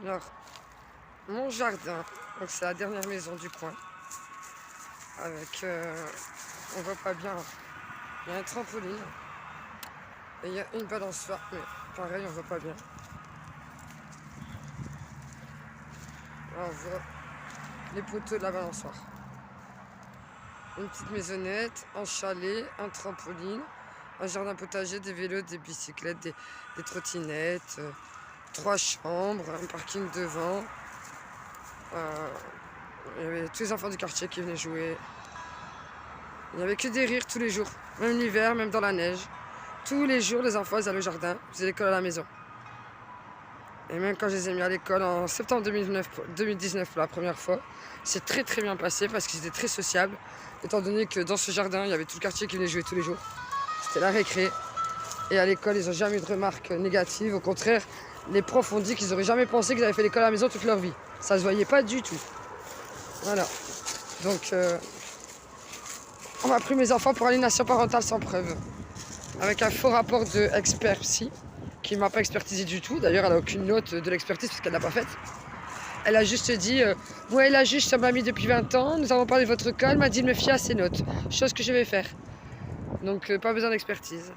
Alors, mon jardin, donc c'est la dernière maison du coin. Avec, on voit pas bien, il y a un trampoline et il y a une balançoire, mais pareil, on voit pas bien. Là, on voit les poteaux de la balançoire. Une petite maisonnette, un chalet, un trampoline, un jardin potager, des vélos, des bicyclettes, des trottinettes, 3 chambres, un parking devant. Il y avait tous les enfants du quartier qui venaient jouer. Il n'y avait que des rires tous les jours, même l'hiver, même dans la neige. Tous les jours, les enfants ils allaient au jardin, ils faisaient l'école à la maison. Et même quand je les ai mis à l'école en septembre 2019 pour la première fois, c'est très très bien passé parce qu'ils étaient très sociables, étant donné que dans ce jardin, il y avait tout le quartier qui venait jouer tous les jours. C'était la récré. Et à l'école, ils n'ont jamais eu de remarques négatives. Au contraire, les profs ont dit qu'ils n'auraient jamais pensé qu'ils avaient fait l'école à la maison toute leur vie. Ça se voyait pas du tout. Voilà. Donc, on m'a pris mes enfants pour aliénation parentale sans preuve. Avec un faux rapport de expert psy, qui ne m'a pas expertisé du tout. D'ailleurs, elle n'a aucune note de l'expertise parce qu'elle ne l'a pas faite. Elle a juste dit ouais, la juge, ça m'a mis depuis 20 ans, nous avons parlé de votre cas, elle m'a dit de me fier à ses notes. Chose que je vais faire. Donc, pas besoin d'expertise.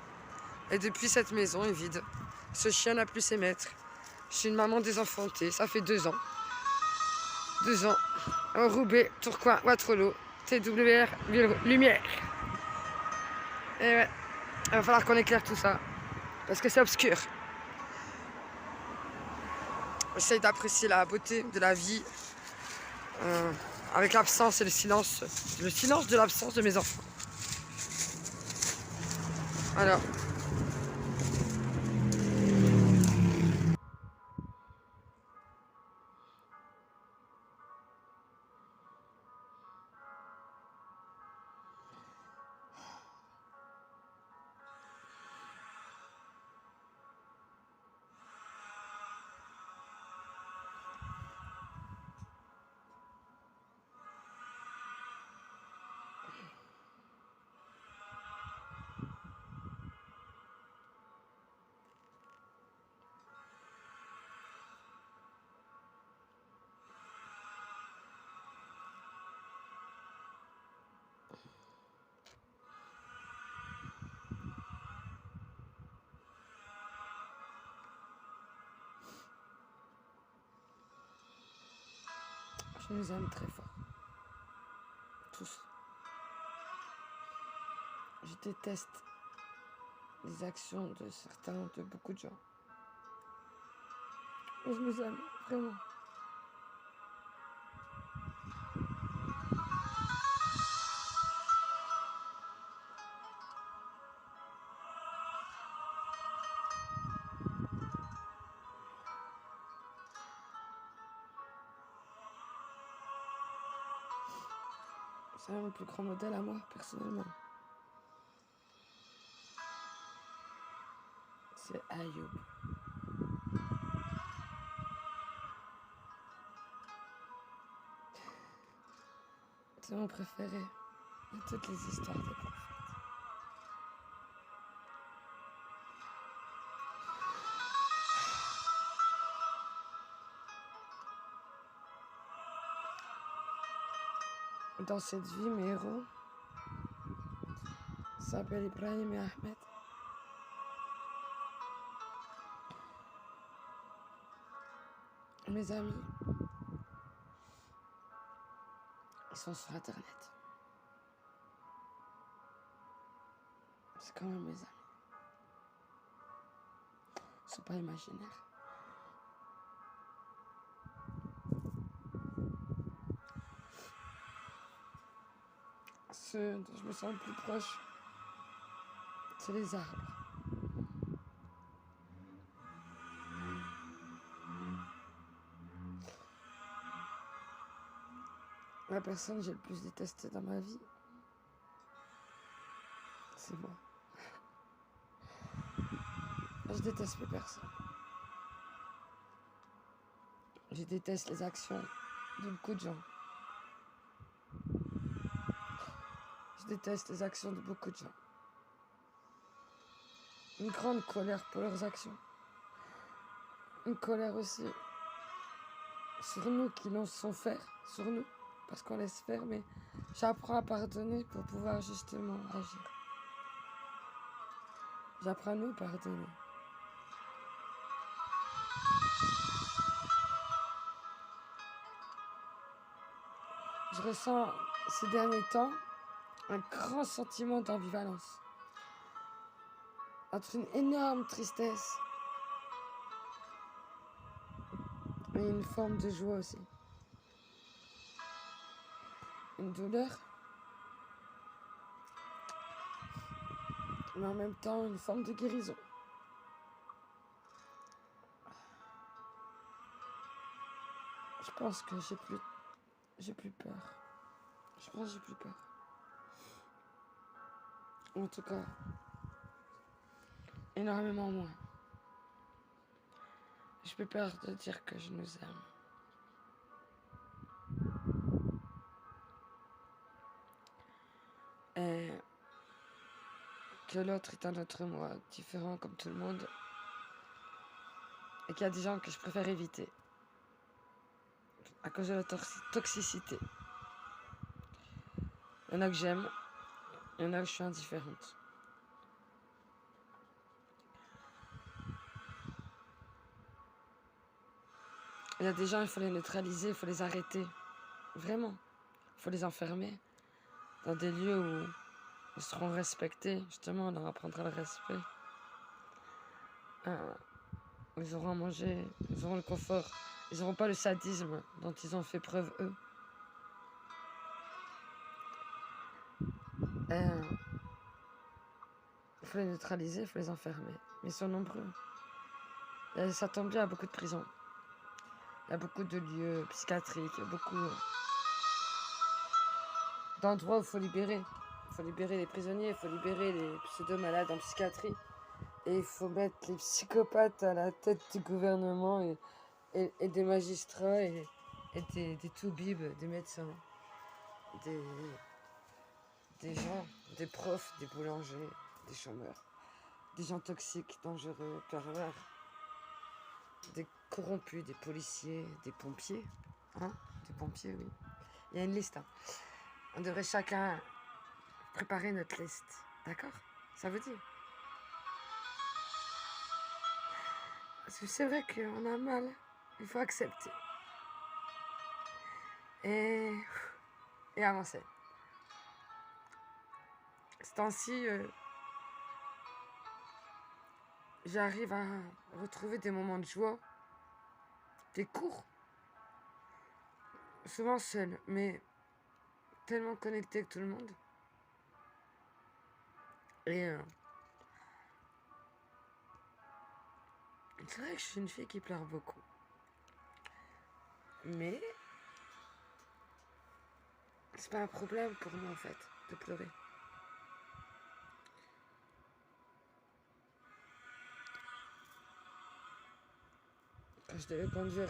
Et depuis, cette maison est vide. Ce chien n'a plus ses maîtres. Je suis une maman désenfantée, ça fait 2 ans. 2 ans. Roubaix, Tourcoing, Waterloo, TWR, Lumière. Et ouais, il va falloir qu'on éclaire tout ça. Parce que c'est obscur. J'essaye d'apprécier la beauté de la vie avec l'absence et le silence de l'absence de mes enfants. Alors. Je les aime très fort. Tous. Je déteste les actions de certains, de beaucoup de gens. Et je les aime, vraiment. C'est mon plus grand modèle à moi, personnellement. C'est Ayoub. C'est mon préféré de toutes les histoires des prophètes. Dans cette vie, mes héros s'appellent Ibrahim et Ahmed. Mes amis, ils sont sur Internet. C'est quand même mes amis. Ils sont pas imaginaires. Ceux dont je me sens le plus proche, c'est les arbres. La personne que j'ai le plus détestée dans ma vie, c'est moi. Je déteste les personnes. Je déteste les actions de beaucoup de gens. Je déteste les actions de beaucoup de gens. Une grande colère pour leurs actions. Une colère aussi sur nous qui nous sont faire, sur nous, parce qu'on laisse faire, mais j'apprends à pardonner pour pouvoir justement agir. J'apprends à nous pardonner. Je ressens ces derniers temps un grand sentiment d'ambivalence. Entre une énorme tristesse et une forme de joie aussi. Une douleur, mais en même temps une forme de guérison. Je pense que j'ai plus peur. Je pense que j'ai plus peur. En tout cas, énormément moins. J'ai plus peur de dire que je nous aime. Et que l'autre est un autre moi, différent comme tout le monde. Et qu'il y a des gens que je préfère éviter. À cause de la toxicité. Il y en a que j'aime, il y en a que je suis indifférente. Il y a des gens, il faut les neutraliser, il faut les arrêter. Vraiment. Il faut les enfermer dans des lieux où ils seront respectés. Justement, on leur apprendra le respect. Ils auront à manger, ils auront le confort. Ils n'auront pas le sadisme dont ils ont fait preuve, eux. Il faut les neutraliser, il faut les enfermer. Mais ils sont nombreux. Et ça tombe bien, il y a beaucoup de prisons. Il y a beaucoup de lieux psychiatriques, il y a beaucoup d'endroits où il faut libérer. Il faut libérer les prisonniers, il faut libérer les pseudo-malades en psychiatrie. Et il faut mettre les psychopathes à la tête du gouvernement et des magistrats et des toubibs, des médecins, des gens, des profs, des boulangers, des chômeurs, des gens toxiques, dangereux, pervers, des corrompus, des policiers, des pompiers. Hein? Des pompiers, oui. Il y a une liste. Hein. On devrait chacun préparer notre liste. D'accord? Ça vous dit? Parce que c'est vrai qu'on a mal. Il faut accepter. Et avancer. Ce temps-ci, j'arrive à retrouver des moments de joie, des cours, souvent seul, mais tellement connecté avec tout le monde. Et c'est vrai que je suis une fille qui pleure beaucoup. Mais c'est pas un problème pour moi en fait, de pleurer. Quand je devais conduire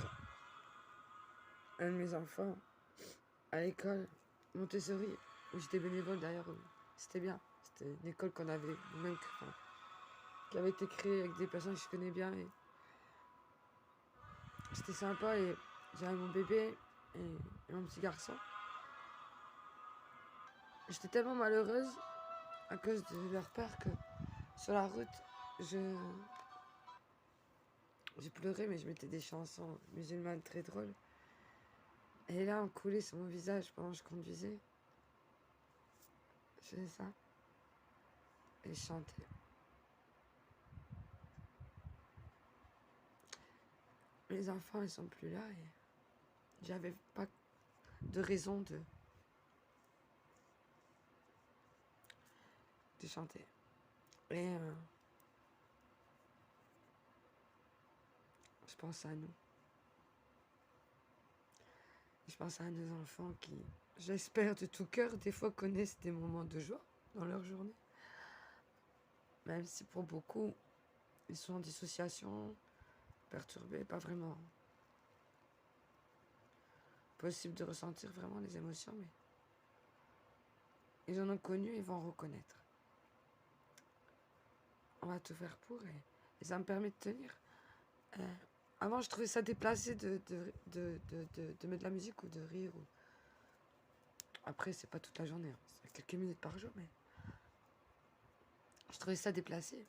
un de mes enfants à l'école Montessori, où j'étais bénévole d'ailleurs, c'était bien. C'était une école qu'on avait nous-mêmes, qui avait été créée avec des personnes que je connais bien. Et c'était sympa et j'avais mon bébé et mon petit garçon. J'étais tellement malheureuse à cause de leur peur que sur la route, je pleurais, mais je mettais des chansons musulmanes très drôles. Et les larmes coulaient sur mon visage pendant que je conduisais. Je faisais ça. Et je chantais. Les enfants, ils sont plus là et j'avais pas de raison de chanter. Et je pense à nous. Je pense à nos enfants qui, j'espère de tout cœur, des fois connaissent des moments de joie dans leur journée. Même si pour beaucoup, ils sont en dissociation, perturbés, pas vraiment possible de ressentir vraiment les émotions, mais ils en ont connu et ils vont reconnaître. On va tout faire pour et ça me permet de tenir. Avant, je trouvais ça déplacé de mettre de la musique ou de rire. Après, c'est pas toute la journée, hein. C'est quelques minutes par jour, mais je trouvais ça déplacé.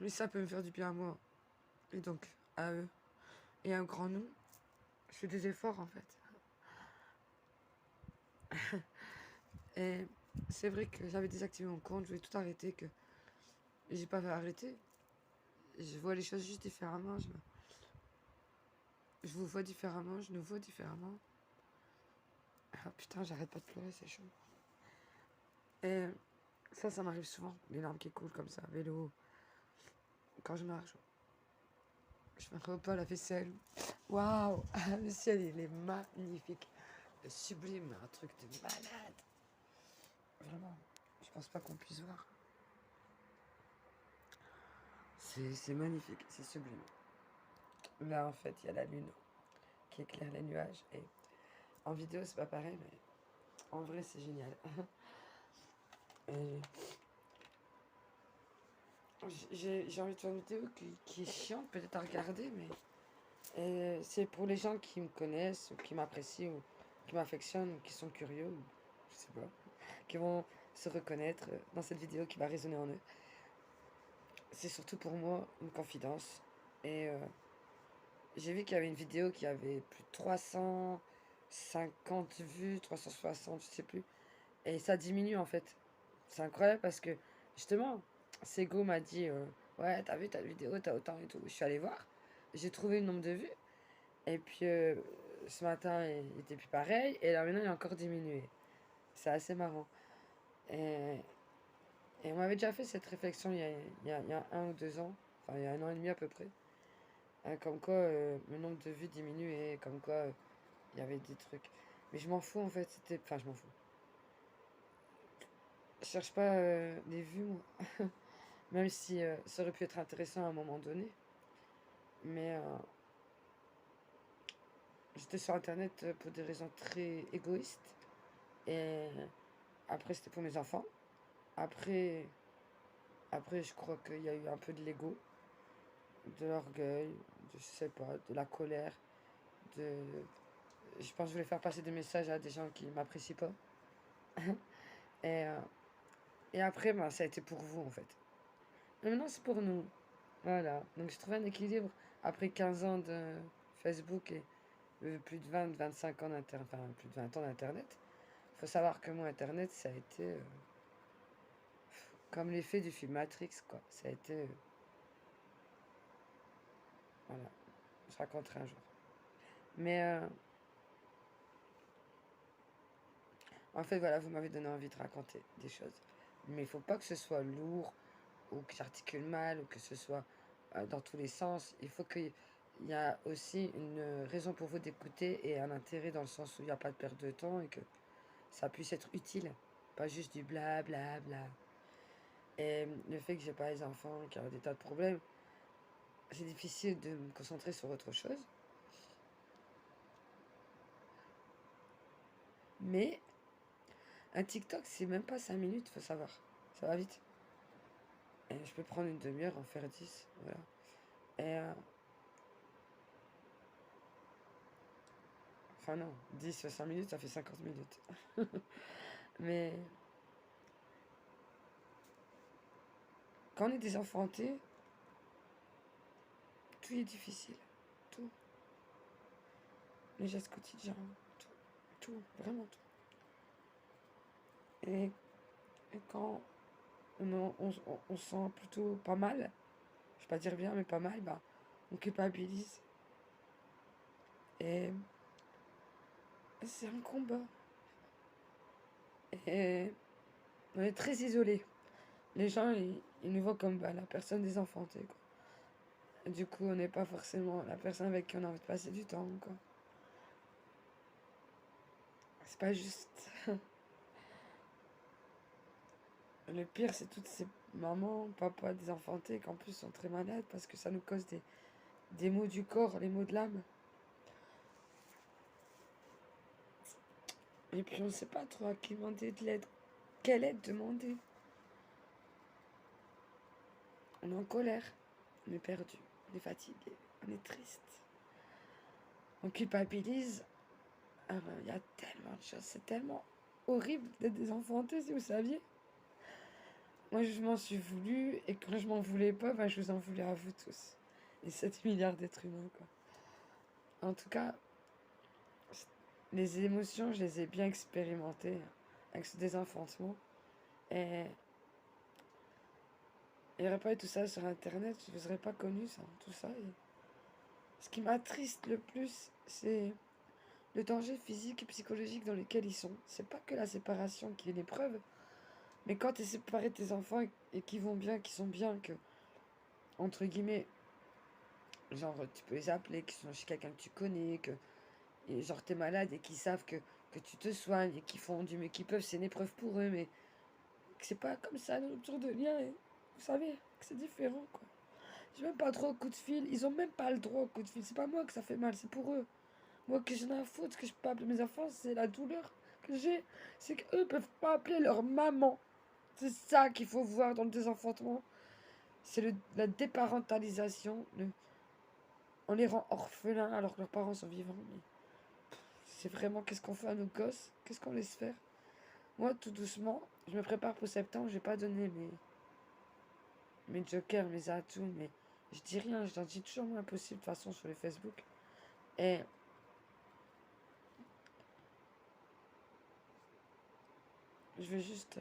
Mais ça peut me faire du bien à moi. Et donc, à eux. Et à un grand nous. Je fais des efforts, en fait. Et c'est vrai que j'avais désactivé mon compte, je voulais tout arrêter, que j'ai pas fait arrêter. Je vois les choses juste différemment. Je vous vois différemment, je nous vois différemment. Ah putain, j'arrête pas de pleurer, c'est chaud. Et ça m'arrive souvent, les larmes qui coulent comme ça, à vélo, quand je marche. Je fais un repas, la vaisselle. Waouh, le ciel, il est magnifique. Sublime, un truc de malade. Vraiment, je pense pas qu'on puisse voir. C'est magnifique, c'est sublime. Là, en fait, il y a la lune qui éclaire les nuages. Et en vidéo, c'est pas pareil, mais en vrai, c'est génial. Et j'ai envie de faire une vidéo qui est chiante peut-être à regarder, mais c'est pour les gens qui me connaissent, ou qui m'apprécient, ou qui m'affectionnent, ou qui sont curieux, ou je sais pas, qui vont se reconnaître dans cette vidéo qui va résonner en eux. C'est surtout pour moi une confidence. Et j'ai vu qu'il y avait une vidéo qui avait plus de 350 vues, 360, je sais plus. Et ça diminue en fait. C'est incroyable parce que justement, Sego m'a dit ouais, t'as vu ta vidéo, t'as autant et tout. Je suis allée voir, j'ai trouvé le nombre de vues. Et puis ce matin, il était plus pareil. Et là maintenant, il a encore diminué. C'est assez marrant. Et, et on m'avait déjà fait cette réflexion il y a 1 ou 2 ans, enfin il y a 1 an et demi à peu près. Comme quoi le nombre de vues diminuait, comme quoi il y avait des trucs. Mais je m'en fous en fait, c'était. Enfin, je m'en fous. Je cherche pas des vues, moi. Même si ça aurait pu être intéressant à un moment donné. Mais j'étais sur internet pour des raisons très égoïstes. Et après, c'était pour mes enfants. Après, après je crois qu'il y a eu un peu de l'ego, de l'orgueil, je sais pas, de la colère. De... Je pense que je voulais faire passer des messages à des gens qui m'apprécient pas. Et, euh, et après, ben, ça a été pour vous en fait. Mais maintenant, c'est pour nous. Voilà. Donc, j'ai trouvé un équilibre après 15 ans de Facebook et plus de 25 ans d'internet, enfin plus de 20 ans d'internet. Il faut savoir que moi, internet, ça a été comme l'effet du film Matrix, quoi. Ça a été. Voilà. Je raconterai un jour. Mais en fait, voilà, vous m'avez donné envie de raconter des choses. Mais il faut pas que ce soit lourd ou que j'articule mal ou que ce soit dans tous les sens. Il faut qu'il y a aussi une raison pour vous d'écouter et un intérêt dans le sens où il n'y a pas de perte de temps et que ça puisse être utile. Pas juste du bla bla bla. Et le fait que j'ai pas les enfants, qu'il y a des tas de problèmes, c'est difficile de me concentrer sur autre chose. Mais un TikTok, c'est même pas 5 minutes, faut savoir. Ça va vite. Et je peux prendre une demi-heure, en faire 10. Voilà. Et enfin non, 10 5 minutes, ça fait 50 minutes. Mais quand on est désenfanté, tout est difficile. Tout. Les gestes quotidiens, tout. Tout, vraiment tout. Et, et quand on se sent plutôt pas mal, je vais pas dire bien, mais pas mal, bah, on culpabilise. Et c'est un combat. Et on est très isolé. Les gens, ils nous voient comme bah, la personne désenfantée, quoi. Et du coup, on n'est pas forcément la personne avec qui on a envie de passer du temps, quoi. C'est pas juste. Le pire, c'est toutes ces mamans, papas désenfantés qui en plus sont très malades parce que ça nous cause des maux du corps, les maux de l'âme. Et puis on ne sait pas trop à qui demander de l'aide. Quelle aide demander? On est en colère, on est perdu, on est fatigué, on est triste. On culpabilise. Ah ben, il y a tellement de choses, c'est tellement horrible d'être désenfanté, si vous saviez. Moi, je m'en suis voulu, et quand je m'en voulais pas, ben, je vous en voulais à vous tous. Et 7 milliards d'êtres humains, quoi. En tout cas, les émotions, je les ai bien expérimentées avec ce désenfantement. Et il n'y aurait pas eu tout ça sur Internet, je ne vous aurais pas connu ça, tout ça. Et ce qui m'attriste le plus, c'est le danger physique et psychologique dans lequel ils sont. C'est pas que la séparation qui est une épreuve, mais quand tu es séparé de tes enfants et qu'ils vont bien, qu'ils sont bien, que, entre guillemets, genre tu peux les appeler, qu'ils sont chez quelqu'un que tu connais, que et genre t'es malade et qu'ils savent que tu te soignes et qu'ils font du mieux qu'ils peuvent, c'est une épreuve pour eux, mais que c'est pas comme ça, une rupture de lien, et vous savez, que c'est différent, quoi. J'ai même pas trop au coup de fil, ils ont même pas le droit au coup de fil, c'est pas moi que ça fait mal, c'est pour eux. Moi que j'en ai à foutre, que je peux pas appeler mes enfants, c'est la douleur que j'ai, c'est qu'eux peuvent pas appeler leur maman. C'est ça qu'il faut voir dans le désenfantement. C'est la déparentalisation. On les rend orphelins alors que leurs parents sont vivants. Mais c'est vraiment qu'est-ce qu'on fait à nos gosses? Qu'est-ce qu'on laisse faire? Moi, tout doucement, je me prépare pour septembre. Je vais pas donner mes jokers, mes atouts, mais je dis rien. Je leur dis toujours moins possible de toute façon sur les Facebook. Et je veux juste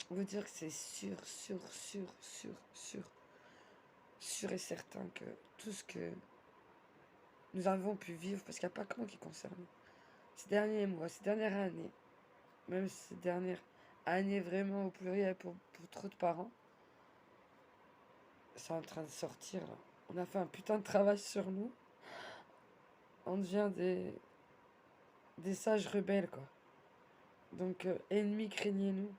vous dire que c'est sûr et certain que tout ce que nous avons pu vivre, parce qu'il n'y a pas que moi qui est concerné, ces derniers mois, ces dernières années, même ces dernières années vraiment au pluriel pour trop de parents, c'est en train de sortir là. On a fait un putain de travail sur nous. On devient des sages rebelles, quoi. Donc, ennemis, craignez-nous.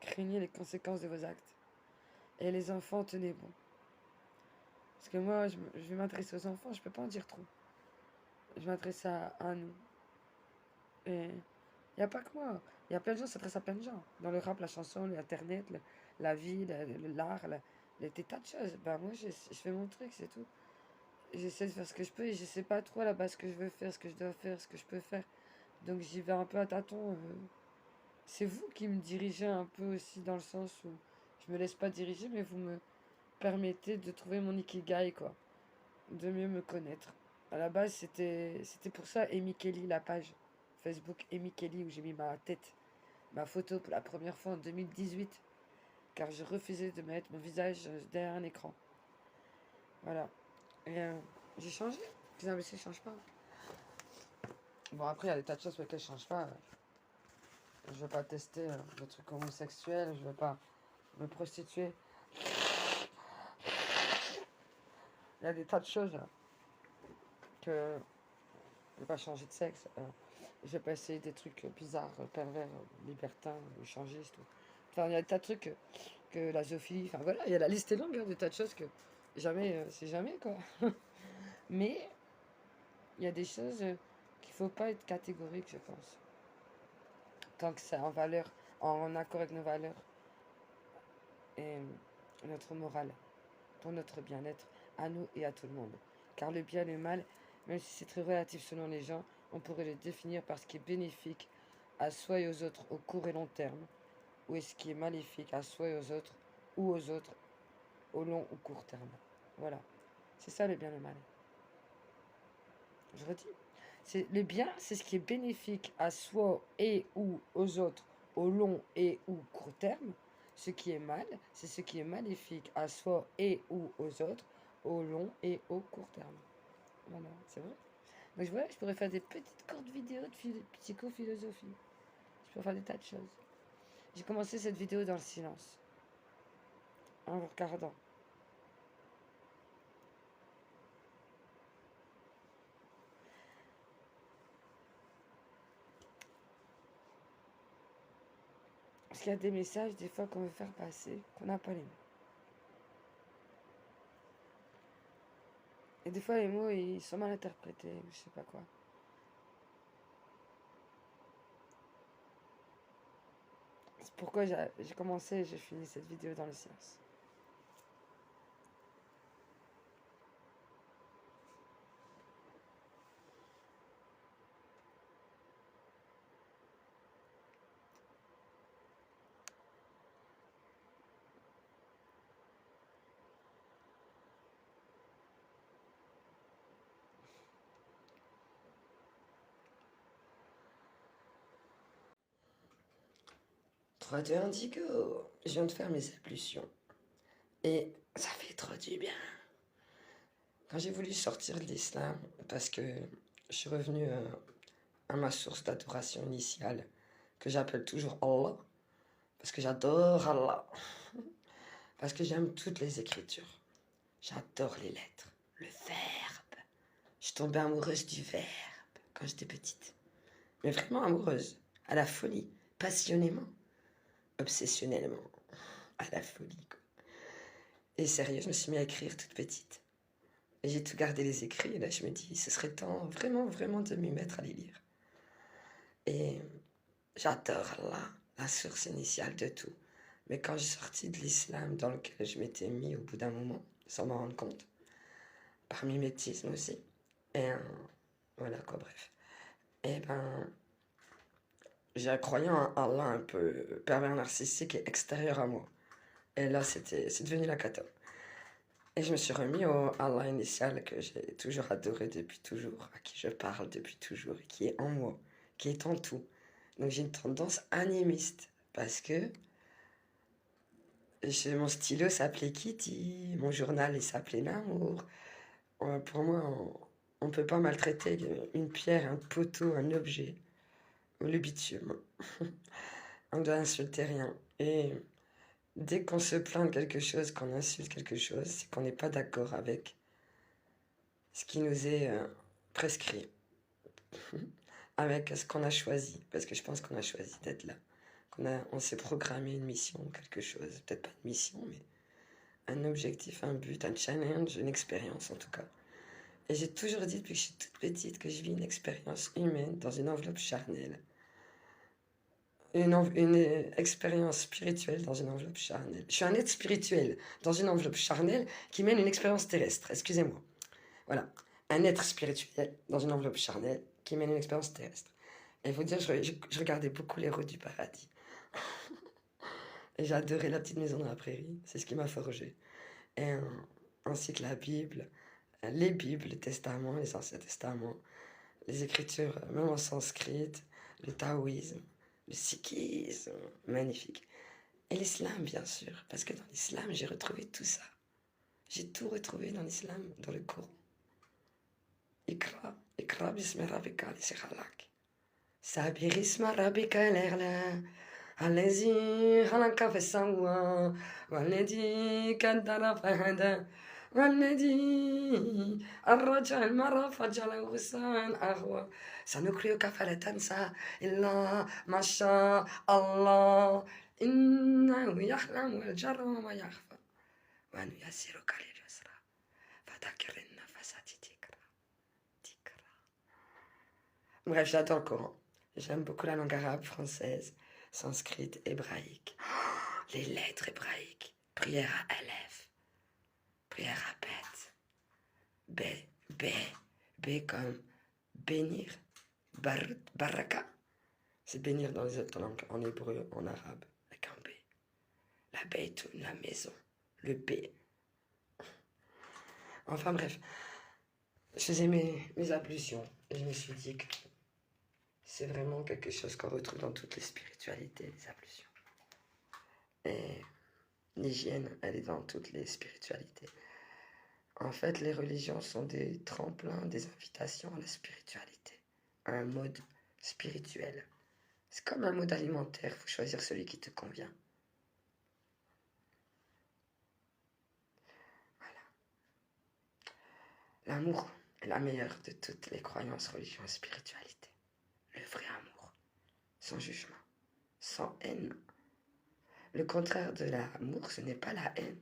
Craignez les conséquences de vos actes. Et les enfants, tenez bon. Parce que moi, je vais m'adresser aux enfants, je peux pas en dire trop. Je m'adresse à nous. Et il n'y a pas que moi. Il y a plein de gens qui s'adressent à plein de gens. Dans le rap, la chanson, l'internet, la vie, l'art, des tas de choses. Ben moi, je fais mon truc, c'est tout. J'essaie de faire ce que je peux et je sais pas trop à la base ce que je veux faire, ce que je dois faire, ce que je peux faire. Donc j'y vais un peu à tâtons. C'est vous qui me dirigez un peu aussi dans le sens où je me laisse pas diriger, mais vous me permettez de trouver mon ikigai, quoi. De mieux me connaître. À la base, c'était pour ça Amy Kelly, la page Facebook Amy Kelly, où j'ai mis ma tête, ma photo pour la première fois en 2018, car je refusais de mettre mon visage derrière un écran. Voilà. Et j'ai changé. Les imbéciles ne changent pas. Bon, après, il y a des tas de choses pour lesquelles je ne change pas. Je ne veux pas tester le truc homosexuel, je ne veux pas me prostituer. Il y a des tas de choses que je ne vais pas changer de sexe. Je vais pas essayer des trucs bizarres, pervers, libertins, échangistes. Enfin, il y a des tas de trucs que la zoophilie. Enfin voilà, il y a la liste est longue, des tas de choses que jamais, c'est jamais quoi. Mais il y a des choses qu'il faut pas être catégorique, je pense. Tant que c'est en valeur, en accord avec nos valeurs et notre morale, pour notre bien-être, à nous et à tout le monde. Car le bien et le mal, même si c'est très relatif selon les gens, on pourrait le définir par ce qui est bénéfique à soi et aux autres au court et long terme, ou est ce qui est maléfique à soi et aux autres, ou aux autres au long ou court terme. Voilà. C'est ça le bien et le mal. Je redis. Le bien, c'est ce qui est bénéfique à soi et ou aux autres au long et ou court terme. Ce qui est mal, c'est ce qui est maléfique à soi et ou aux autres au long et au court terme. Voilà, c'est vrai. Donc voilà, je pourrais faire des petites courtes vidéos de psychophilosophie. Je pourrais faire des tas de choses. J'ai commencé cette vidéo dans le silence, en vous regardant. Parce qu'il y a des messages, des fois, qu'on veut faire passer, qu'on n'a pas les mots. Et des fois, les mots, ils sont mal interprétés, ou je sais pas quoi. pourquoi j'ai commencé et j'ai fini cette vidéo dans le silence. Trois de indigo. Je viens de faire mes ablutions. Et ça fait trop du bien. Quand j'ai voulu sortir de l'islam, parce que je suis revenu à ma source d'adoration initiale, que j'appelle toujours Allah, parce que j'adore Allah, parce que j'aime toutes les écritures, j'adore les lettres, le verbe. Je suis tombée amoureuse du verbe quand j'étais petite, mais vraiment amoureuse, à la folie, passionnément, obsessionnellement, à la folie, quoi. Et sérieux, je me suis mis à écrire toute petite. Et j'ai tout gardé les écrits, et là je me dis, ce serait temps vraiment, vraiment de m'y mettre à les lire. Et j'adore Allah, la source initiale de tout. Mais quand je suis sortie de l'islam dans lequel je m'étais mis au bout d'un moment, sans m'en rendre compte, par mimétisme aussi, et voilà quoi, bref. Et ben, j'ai un croyant en Allah un peu pervers narcissique et extérieur à moi. Et là, c'est devenu la cata. Et je me suis remis au Allah initial que j'ai toujours adoré depuis toujours, à qui je parle depuis toujours, et qui est en moi, qui est en tout. Donc j'ai une tendance animiste, parce que mon stylo s'appelait Kitty, mon journal il s'appelait L'amour. Pour moi, on ne peut pas maltraiter une pierre, un poteau, un objet, ou le bitume. On doit insulter rien. Et dès qu'on se plaint de quelque chose, qu'on insulte quelque chose, c'est qu'on n'est pas d'accord avec ce qui nous est prescrit, avec ce qu'on a choisi, parce que je pense qu'on a choisi d'être là, on s'est programmé une mission, quelque chose, peut-être pas une mission, mais un objectif, un but, un challenge, une expérience en tout cas. Et j'ai toujours dit depuis que je suis toute petite que je vis une expérience humaine dans une enveloppe charnelle. Une expérience spirituelle dans une enveloppe charnelle. Je suis un être spirituel dans une enveloppe charnelle qui mène une expérience terrestre, excusez-moi. Voilà, un être spirituel dans une enveloppe charnelle qui mène une expérience terrestre. Et il faut dire, je regardais beaucoup les routes du paradis. Et j'adorais la petite maison dans la prairie, c'est ce qui m'a forgé. Et ainsi que la Bible, les Bibles, les Testaments, les Anciens Testaments, les écritures, même en sanskrit, le taoïsme, le sikhisme, magnifique. Et l'islam, bien sûr, parce que dans l'islam, j'ai retrouvé tout ça. J'ai tout retrouvé dans l'islam, dans le Coran. Ikra bismi rabbika alladhi khalaq. Sabir isma rabbika al-a'la. Allazi khalaqa fasawwa. Walladhi qaddara fahada. والذي أرجع المرء فجعله غثاء أحوى سنقرئك فلا تنسى إلا ما شاء الله إنه يعلم الجر وما يخفى ونيسرك لليسرى فذكر النفس تكرى. Bref, j'adore le Coran. J'aime beaucoup la langue arabe, française, sanskrit, hébraïque. Les lettres hébraïques. Prière à Aleph. Prière à Bet. B comme bénir. Baraka. C'est bénir dans les autres langues, en hébreu, en arabe, avec un B. La Beit, la maison. Le B. Enfin bref. Je faisais mes ablutions et je me suis dit que c'est vraiment quelque chose qu'on retrouve dans toutes les spiritualités, les ablutions. Et l'hygiène, elle est dans toutes les spiritualités. En fait, les religions sont des tremplins, des invitations à la spiritualité, à un mode spirituel. C'est comme un mode alimentaire, il faut choisir celui qui te convient. Voilà. L'amour est la meilleure de toutes les croyances, religions et spiritualités. Le vrai amour, sans jugement, sans haine. Le contraire de l'amour, ce n'est pas la haine.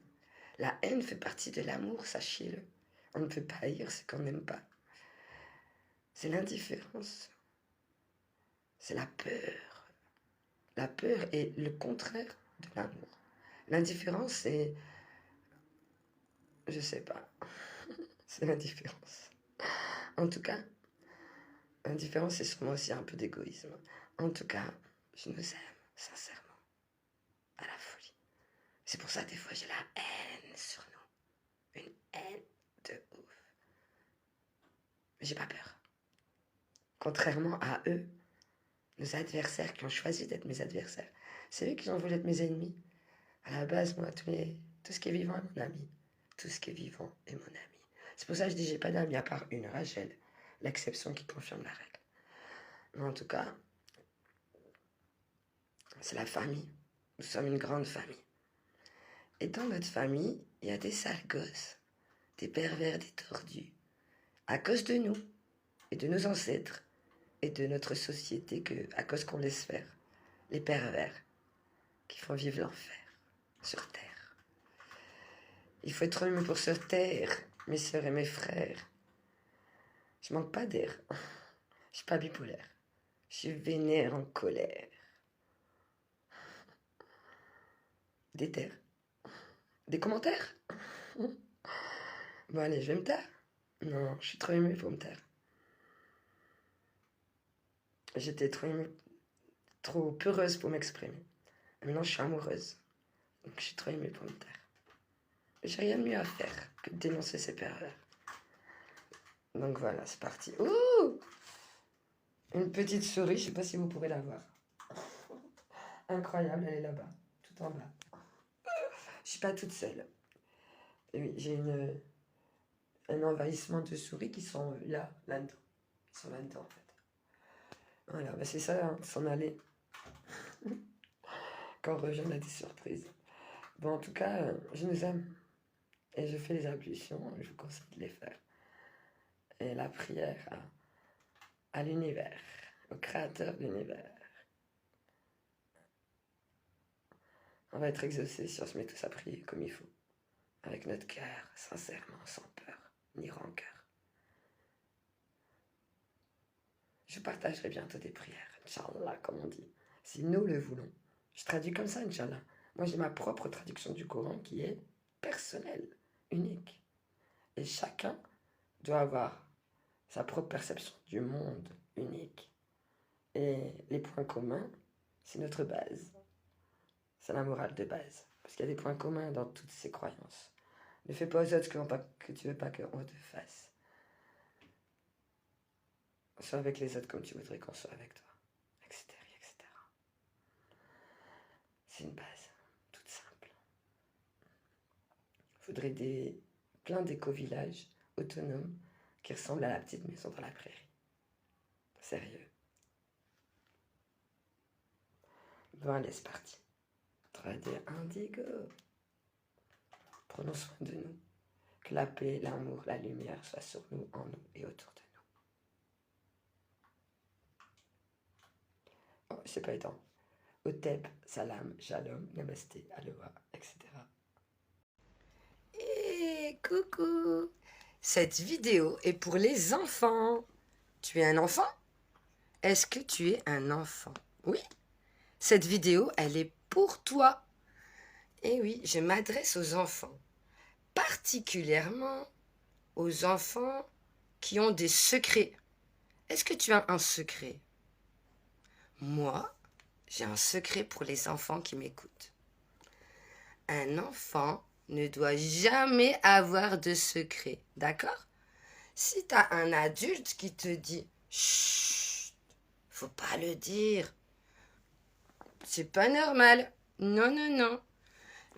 La haine fait partie de l'amour, sachez-le. On ne peut pas haïr ce qu'on n'aime pas. C'est l'indifférence. C'est la peur. La peur est le contraire de l'amour. L'indifférence, c'est... Je sais pas. C'est l'indifférence. En tout cas, l'indifférence, c'est sûrement aussi un peu d'égoïsme. En tout cas, je nous aime, sincèrement. À la folie. C'est pour ça, des fois, j'ai la haine sur nous. Une haine de ouf. Mais j'ai pas peur. Contrairement à eux, nos adversaires qui ont choisi d'être mes adversaires. C'est eux qui ont voulu être mes ennemis. À la base, moi, tout ce qui est vivant est mon ami. Tout ce qui est vivant est mon ami. C'est pour ça que je dis j'ai pas d'amis à part une, Rachel. L'exception qui confirme la règle. Mais en tout cas, c'est la famille. Nous sommes une grande famille. Et dans notre famille, il y a des sales gosses, des pervers, des tordus. À cause de nous, et de nos ancêtres, et de notre société, à cause qu'on laisse faire. Les pervers, qui font vivre l'enfer, sur Terre. Il faut être humain pour sur Terre, mes sœurs et mes frères. Je manque pas d'air. Je suis pas bipolaire. Je suis vénère en colère. Des terres. Des commentaires. Bon allez, je vais me taire. Non, je suis trop émue pour me taire. J'étais trop peureuse pour m'exprimer. Maintenant, je suis amoureuse. Donc, je suis trop émue pour me taire. J'ai rien de mieux à faire que de dénoncer ces pervers. Donc voilà, c'est parti. Ouh! Une petite souris, je sais pas si vous pourrez la voir. Incroyable, elle est là-bas, tout en bas. Je suis pas toute seule. Et oui, j'ai un envahissement de souris qui sont là-dedans. Ils sont là-dedans, en fait. Voilà, bah c'est ça, hein, s'en aller. Quand on revient, on a des surprises. Bon, en tout cas, je nous aime. Et je fais les ablutions, je vous conseille de les faire. Et la prière à l'univers, au créateur de l'univers. On va être exaucé si on se met tous à prier comme il faut. Avec notre cœur, sincèrement, sans peur, ni rancœur. Je partagerai bientôt des prières, Inch'Allah, comme on dit, si nous le voulons. Je traduis comme ça, Inch'Allah. Moi, j'ai ma propre traduction du Coran qui est personnelle, unique. Et chacun doit avoir sa propre perception du monde unique. Et les points communs, c'est notre base. C'est la morale de base. Parce qu'il y a des points communs dans toutes ces croyances. Ne fais pas aux autres que tu veux pas qu'on te fasse. Sois avec les autres comme tu voudrais qu'on soit avec toi, etc., etc. C'est une base toute simple. Il faudrait plein d'éco-villages autonomes qui ressemblent à la petite maison dans la prairie. Sérieux. Bon, allez, c'est parti. 3D indigo. Prenons soin de nous. Que la paix, l'amour, la lumière soient sur nous, en nous et autour de nous. Oh, c'est pas étant. Otep, salam, shalom, namasté, aloha, etc. Et coucou! Cette vidéo est pour les enfants. Tu es un enfant? Est-ce que tu es un enfant? Oui? Cette vidéo, elle est pour toi. Et oui, je m'adresse aux enfants. Particulièrement aux enfants qui ont des secrets. Est-ce que tu as un secret? Moi, j'ai un secret pour les enfants qui m'écoutent. Un enfant ne doit jamais avoir de secret, d'accord? Si tu as un adulte qui te dit « Chut, faut pas le dire, c'est pas normal, non, non, non ».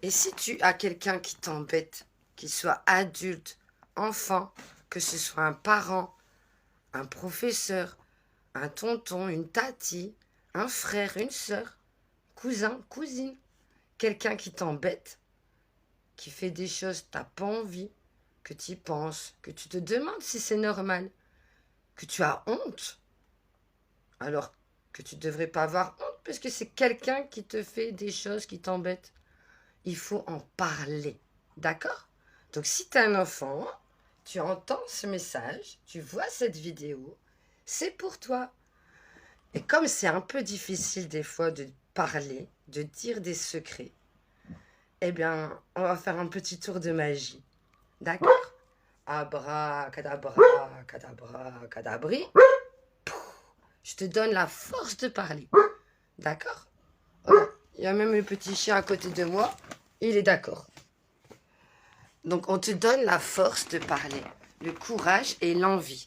Et si tu as quelqu'un qui t'embête, qu'il soit adulte, enfant, que ce soit un parent, un professeur, un tonton, une tati, un frère, une sœur, cousin, cousine, quelqu'un qui t'embête, qui fait des choses que tu n'as pas envie, que tu y penses, que tu te demandes si c'est normal, que tu as honte, alors que tu ne devrais pas avoir honte, parce que c'est quelqu'un qui te fait des choses qui t'embêtent. Il faut en parler, d'accord? Donc si tu es un enfant, tu entends ce message, tu vois cette vidéo, c'est pour toi. Et comme c'est un peu difficile des fois de parler, de dire des secrets, eh bien, on va faire un petit tour de magie. D'accord? Abracadabra, cadabra, cadabri. Je te donne la force de parler. D'accord? Voilà. Il y a même le petit chien à côté de moi. Il est d'accord. Donc, on te donne la force de parler, le courage et l'envie.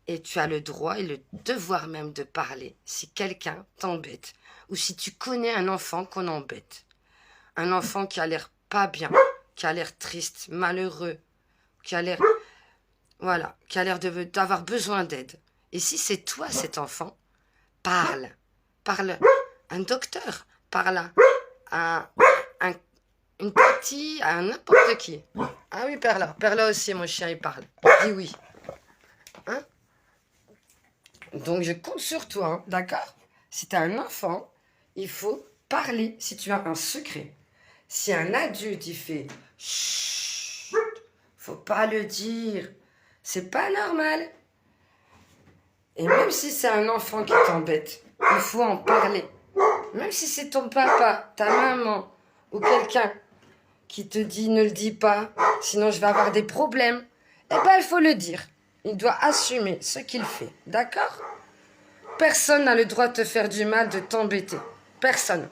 Et tu as le droit et le devoir même de parler si quelqu'un t'embête ou si tu connais un enfant qu'on embête. Un enfant qui a l'air pas bien, qui a l'air triste, malheureux, qui a l'air, voilà, qui a l'air d'avoir besoin d'aide. Et si c'est toi cet enfant, parle. Parle à un docteur, parle à une petite, à n'importe qui. Ah oui, Perla. Perla aussi, mon chien, il parle. Dis oui. Hein? Donc, je compte sur toi, hein, d'accord? Si tu as un enfant, il faut parler si tu as un secret. Si un adulte, il fait chut, faut pas le dire. C'est pas normal. Et même si c'est un enfant qui t'embête, il faut en parler. Même si c'est ton papa, ta maman ou quelqu'un qui te dit ne le dis pas, sinon je vais avoir des problèmes, eh ben il faut le dire. Il doit assumer ce qu'il fait, d'accord? Personne n'a le droit de te faire du mal, de t'embêter. Personne.